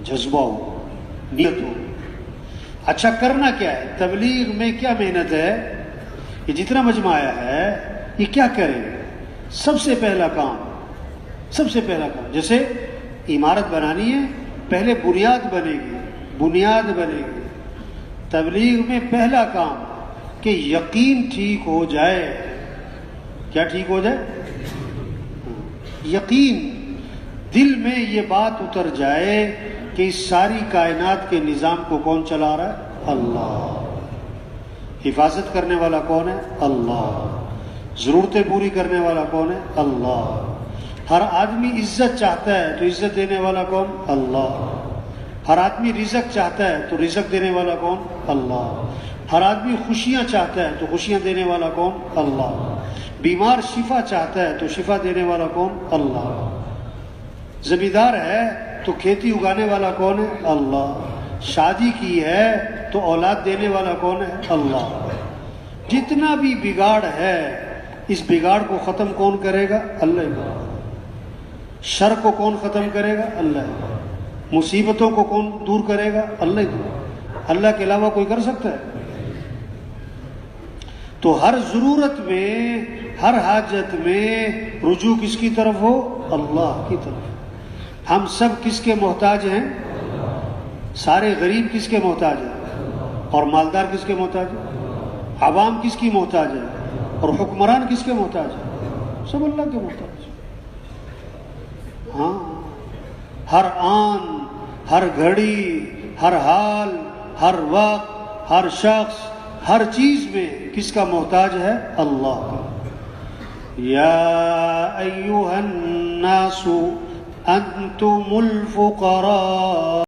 جذبہ ہو، نیت ہو. اچھا کرنا کیا ہے؟ تبلیغ میں کیا محنت ہے؟ یہ جتنا مجمع آیا ہے یہ کیا کرے؟ سب سے پہلا کام جیسے عمارت بنانی ہے، پہلے بنیاد بنے گی. تبلیغ میں پہلا کام کہ یقین ٹھیک ہو جائے. کیا ٹھیک ہو جائے؟ یقین، دل میں یہ بات اتر جائے کہ اس ساری کائنات کے نظام کو کون چلا رہا ہے؟ اللہ. حفاظت کرنے والا کون ہے؟ اللہ. ضرورتیں پوری کرنے والا کون ہے؟ اللہ. ہر آدمی عزت چاہتا ہے تو عزت دینے والا کون؟ اللہ. ہر آدمی رزق چاہتا ہے تو رزق دینے والا کون؟ اللہ. ہر آدمی خوشیاں چاہتا ہے تو خوشیاں دینے والا کون؟ اللہ. بیمار شفا چاہتا ہے تو شفا دینے والا کون؟ اللہ. زمیندار ہے تو کھیتی اگانے والا کون ہے؟ اللہ. شادی کی ہے تو اولاد دینے والا کون ہے؟ اللہ. جتنا بھی بگاڑ ہے اس بگاڑ کو ختم کون کرے گا؟ اللہ. شر کو کون ختم کرے گا؟ اللہ. مصیبتوں کو کون دور کرے گا؟ اللہ. اللہ کے علاوہ کوئی کر سکتا ہے؟ تو ہر ضرورت میں، ہر حاجت میں رجوع کس کی طرف ہو؟ اللہ کی طرف. ہم سب کس کے محتاج ہیں؟ سارے غریب کس کے محتاج ہیں؟ اور مالدار کس کے محتاج ہیں؟ عوام کس کی محتاج ہے؟ اور حکمران کس کے محتاج ہیں؟ سب اللہ کے محتاج ہیں. ہاں، ہر آن، ہر گھڑی، ہر حال، ہر وقت، ہر شخص، ہر چیز میں کس کا محتاج ہے؟ اللہ کا. یا ایھا الناس انتم الفقراء